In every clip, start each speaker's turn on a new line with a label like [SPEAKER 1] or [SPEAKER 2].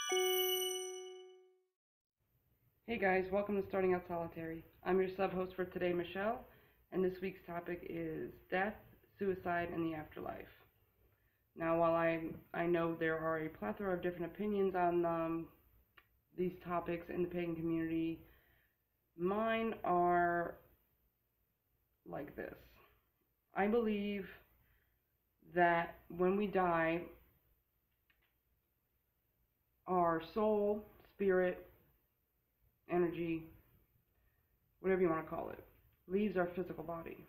[SPEAKER 1] Hey guys, welcome to Starting Out Solitary. I'm your sub-host for today, Michelle, and this week's topic is death, suicide, and the afterlife. Now, while I know there are a plethora of different opinions on these topics in the pagan community, mine are like this. I believe that when we die, our soul, spirit, energy, whatever you want to call it, leaves our physical body.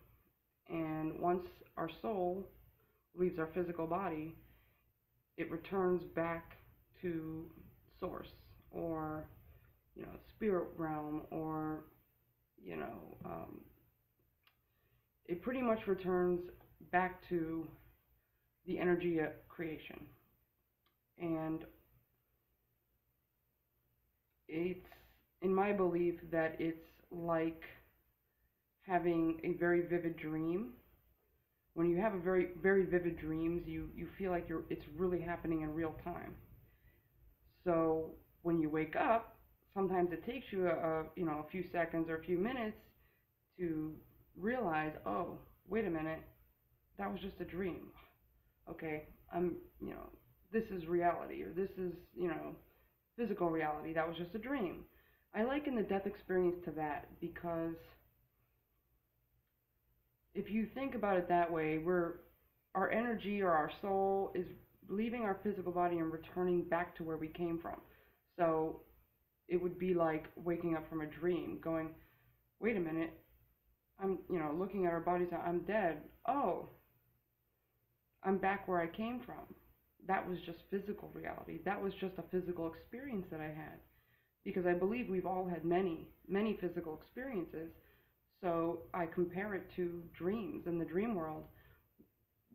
[SPEAKER 1] And once our soul leaves our physical body, it returns back to source, or, spirit realm, or, it pretty much returns back to the energy of creation. And it's in my belief that it's like having a very vivid dream. When you have a very, very vivid dreams, you feel like it's really happening in real time. So when you wake up, sometimes it takes you a few seconds or a few minutes to realize, oh, wait a minute, that was just a dream. Okay, this is reality, or this is, physical reality. That was just a dream. I liken the death experience to that, because if you think about it that way, our energy or our soul is leaving our physical body and returning back to where we came from. So it would be like waking up from a dream, going, wait a minute, I'm, looking at our bodies, I'm dead. Oh, I'm back where I came from. That was just physical reality. That was just a physical experience that I had. Because I believe we've all had many, many physical experiences. So I compare it to dreams in the dream world,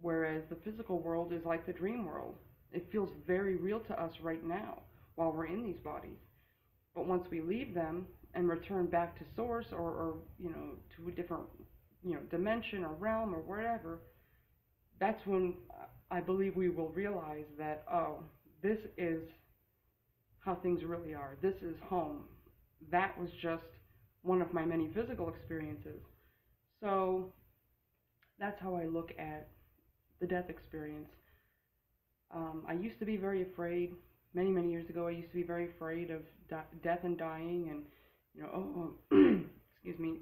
[SPEAKER 1] whereas the physical world is like the dream world. It feels very real to us right now while we're in these bodies. But once we leave them and return back to source, or to a different, dimension or realm or whatever, that's when I believe we will realize that, oh, this is how things really are. This is home. That was just one of my many physical experiences. So that's how I look at the death experience. I used to be very afraid. Many, many years ago, I used to be very afraid of death and dying, and excuse me,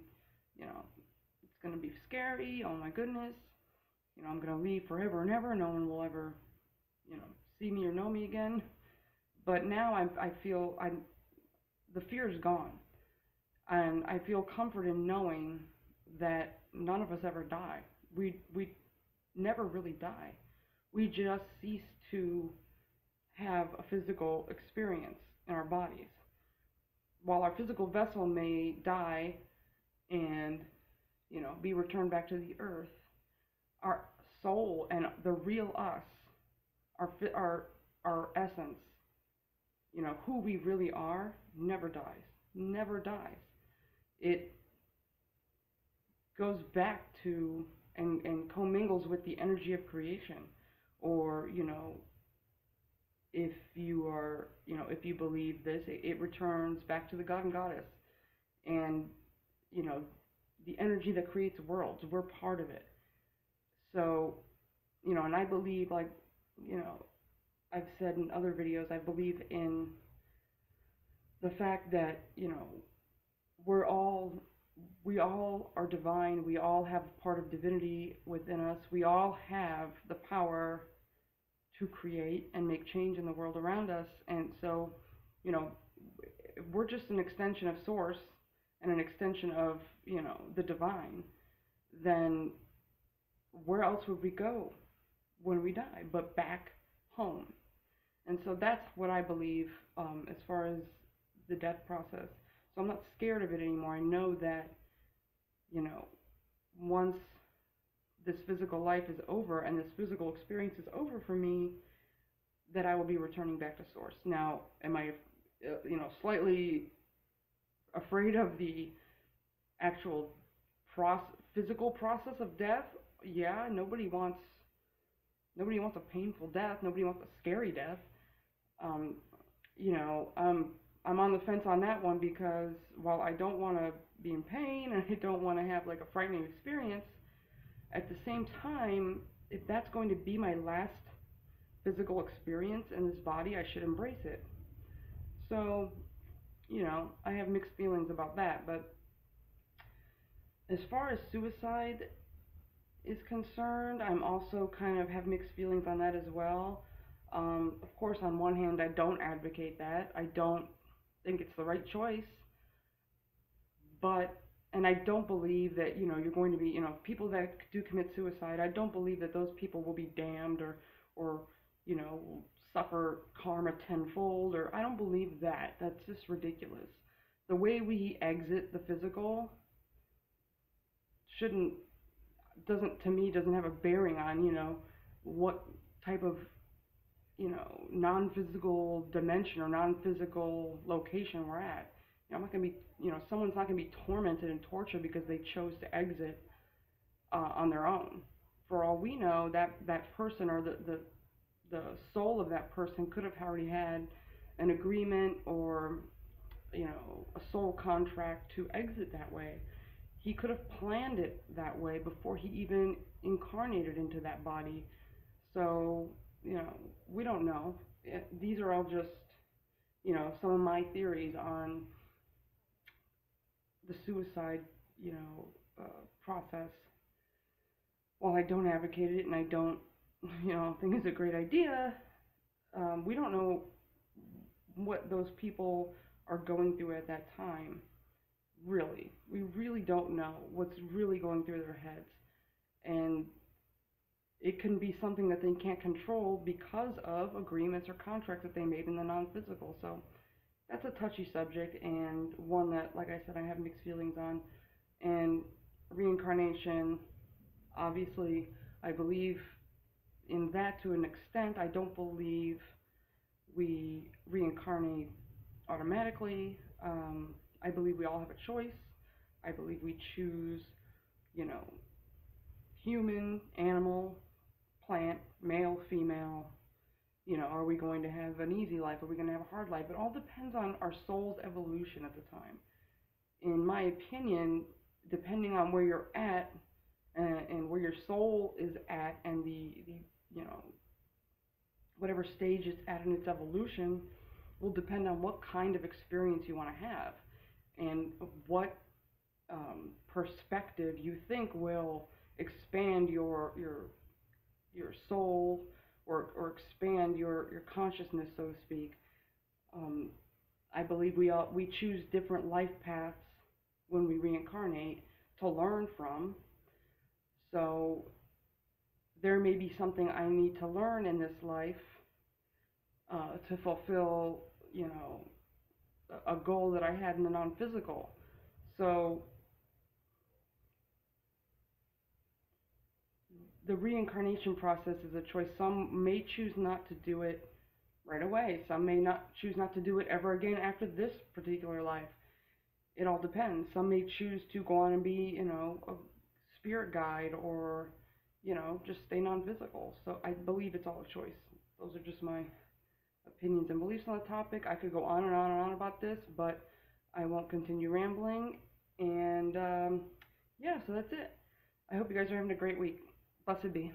[SPEAKER 1] it's going to be scary. Oh my goodness, I'm going to leave forever and ever. No one will ever, see me or know me again. But now I feel the fear is gone, and I feel comfort in knowing that none of us ever die. We never really die. We just cease to have a physical experience in our bodies. While our physical vessel may die and, be returned back to the earth, our soul and the real us, our essence, who we really are, never dies. Never dies. It goes back to and commingles with the energy of creation. Or, if you are, if you believe this, it returns back to the god and goddess. And, the energy that creates worlds, we're part of it. So, and I believe, like, I've said in other videos, I believe in the fact that, we all are divine. We all have part of divinity within us. We all have the power to create and make change in the world around us. And so, we're just an extension of source and an extension of, the divine. Then where else would we go when we die but back home? And so that's what I believe as far as the death process. So I'm not scared of it anymore. I know that, once this physical life is over and this physical experience is over for me, that I will be returning back to source. Now, am I, slightly afraid of the actual physical process of death? Yeah, nobody wants a painful death. Nobody wants a scary death. you know, I'm on the fence on that one because while I don't want to be in pain and I don't want to have like a frightening experience, at the same time, if that's going to be my last physical experience in this body, I should embrace it. So, you know, I have mixed feelings about that. But as far as suicide is concerned, I'm also kind of have mixed feelings on that as well. Of course, on one hand, I don't advocate that. I don't think it's the right choice. But, and I don't believe that, you know, you're going to be, you know, people that do commit suicide, I don't believe that those people will be damned or you know, suffer karma tenfold, or I don't believe that. That's just ridiculous. The way we exit the physical shouldn't, doesn't, to me, doesn't have a bearing on, you know, what type of, you know, non-physical dimension or non-physical location we're at. You know, I'm not going to be, you know, someone's not going to be tormented and tortured because they chose to exit on their own. For all we know, that person or the soul of that person could have already had an agreement or, you know, a soul contract to exit that way. He could have planned it that way before he even incarnated into that body. So, you know, we don't know. These are all just, you know, some of my theories on the suicide, you know, process. While I don't advocate it and I don't, you know, think it's a great idea, we don't know what those people are going through at that time. Really. We really don't know what's really going through their heads. And it can be something that they can't control because of agreements or contracts that they made in the non-physical. So that's a touchy subject and one that, like I said, I have mixed feelings on. And reincarnation, obviously, I believe in that to an extent. I don't believe we reincarnate automatically. I believe we all have a choice. I believe we choose, you know, human, animal, plant, male, female. You know, are we going to have an easy life? Are we going to have a hard life? It all depends on our soul's evolution at the time. In my opinion, depending on where you're at and where your soul is at and the you know, whatever stage it's at in its evolution will depend on what kind of experience you want to have and what perspective you think will expand your soul or expand your consciousness, so to speak. I believe we choose different life paths when we reincarnate to learn from. So there may be something I need to learn in this life to fulfill, you know, a goal that I had in the non-physical. So the reincarnation process is a choice. Some may choose not to do it right away. Some may not choose not to do it ever again after this particular life. It all depends. Some may choose to go on and be, you know, a spirit guide or, you know, just stay non-physical. So I believe it's all a choice. Those are just my opinions and beliefs on the topic. I could go on and on and on about this, but I won't continue rambling. And yeah, so that's it. I hope you guys are having a great week. Blessed be.